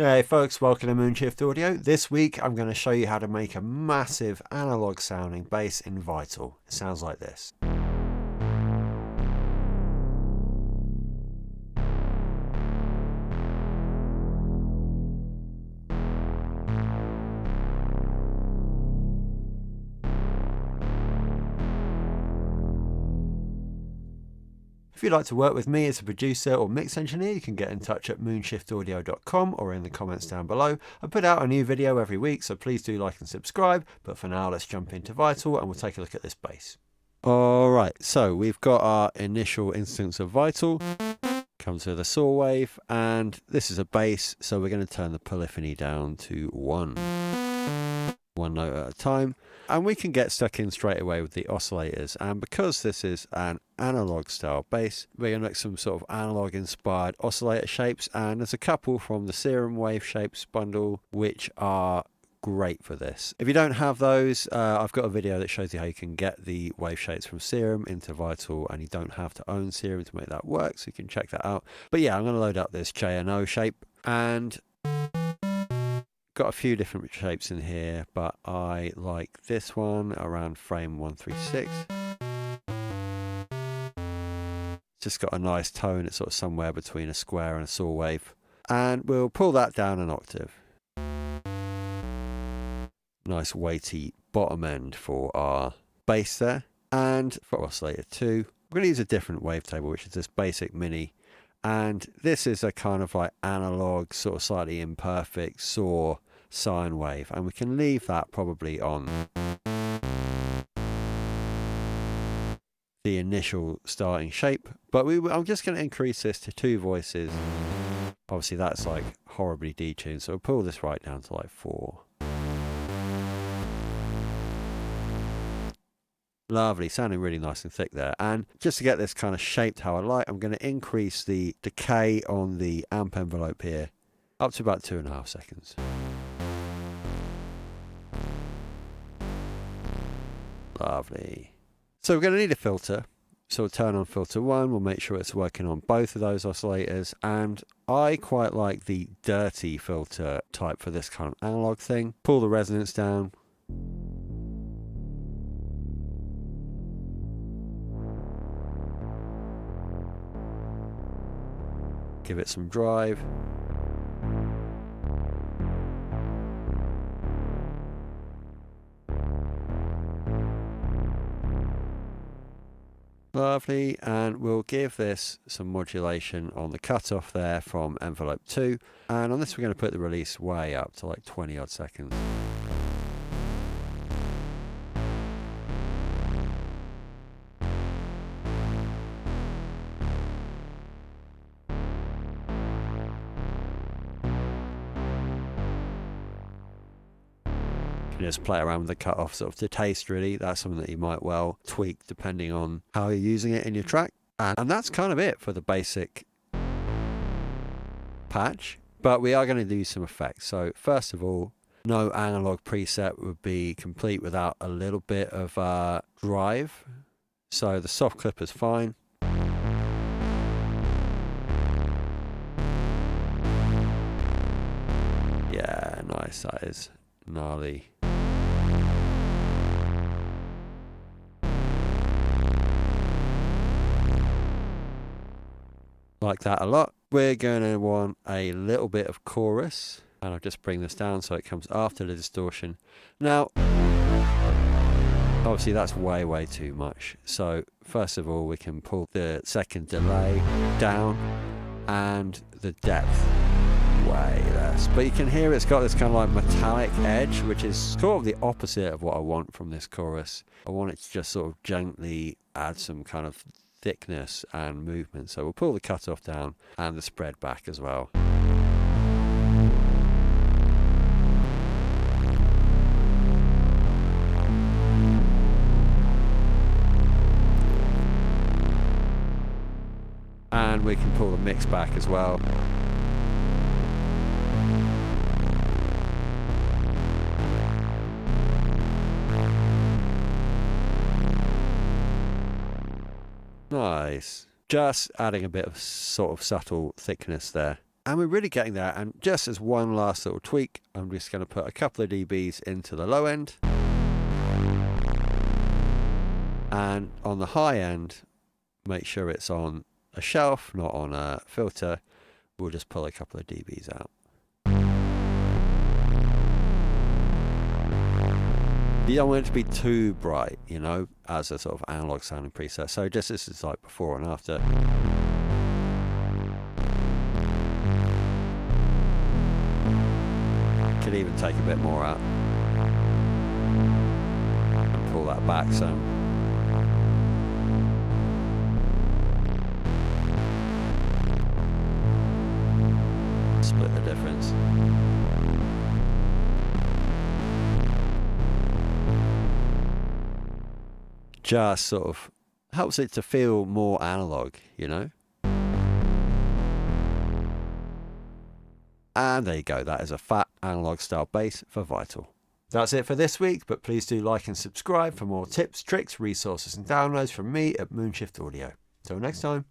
Hey folks, welcome to Moonshift Audio. This week I'm going to show you how to make a massive analog sounding bass in Vital. It sounds like this. If you'd like to work with me as a producer or mix engineer, you can get in touch at moonshiftaudio.com or in the comments down below. I put out a new video every week, so please do like and subscribe. But for now, let's jump into Vital and we'll take a look at this bass. Alright, so we've got our initial instance of Vital. Comes with a saw wave, and this is a bass, so we're going to turn the polyphony down to 1 note at a time. And we can get stuck in straight away with the oscillators, and because this is an analog style bass, we're going to make some sort of analog inspired oscillator shapes, and there's a couple from the Serum wave shapes bundle which are great for this. If you don't have those, I've got a video that shows you how you can get the wave shapes from Serum into Vital, and you don't have to own Serum to make that work, so you can check that out. But yeah, I'm going to load up this JNO shape, and got a few different shapes in here, but I like this one around frame 136. Just got a nice tone. It's sort of somewhere between a square and a saw wave, and we'll pull that down an octave. Nice weighty bottom end for our bass there. And for oscillator 2, we're going to use a different wavetable, which is this basic mini, and this is a kind of like analog, sort of slightly imperfect saw sine wave, and we can leave that probably on the initial starting shape, but I'm just going to increase this to 2 voices. Obviously that's like horribly detuned, so we'll pull this right down to like 4. Lovely, sounding really nice and thick there. And just to get this kind of shaped how I like, I'm going to increase the decay on the amp envelope here up to about 2.5 seconds. Lovely. So we're going to need a filter. So we'll turn on filter 1, we'll make sure it's working on both of those oscillators, and I quite like the dirty filter type for this kind of analog thing. Pull the resonance down. Give it some drive. Lovely, and we'll give this some modulation on the cutoff there from envelope 2, and on this we're going to put the release way up to like 20 odd seconds. Just play around with the cutoff sort of to taste, really. That's something that you might well tweak depending on how you're using it in your track. And that's kind of it for the basic patch, but we are going to do some effects. So first of all, no analog preset would be complete without a little bit of drive. So the soft clip is fine. Yeah, nice, that is gnarly. Like that a lot. We're going to want a little bit of chorus, and I'll just bring this down so it comes after the distortion. Now, obviously that's way too much. So first of all, we can pull the second delay down and the depth way less. But you can hear it's got this kind of like metallic edge, which is sort of the opposite of what I want from this chorus. I want it to just sort of gently add some kind of thickness and movement. So we'll pull the cutoff down and the spread back as well. And we can pull the mix back as well. Nice. Just adding a bit of sort of subtle thickness there. And we're really getting there. And just as one last little tweak, I'm just going to put a couple of dBs into the low end. And on the high end, make sure it's on a shelf, not on a filter. We'll just pull a couple of dBs out. You don't want it to be too bright, you know, as a sort of analog sounding preset. So just this is like before and after. Could even take a bit more out and pull that back some. Split the difference. Just sort of helps it to feel more analog, you know. And there you go, that is a fat analog style bass for Vital. That's it for this week, but please do like and subscribe for more tips, tricks, resources and downloads from me at Moonshift Audio. Till next time.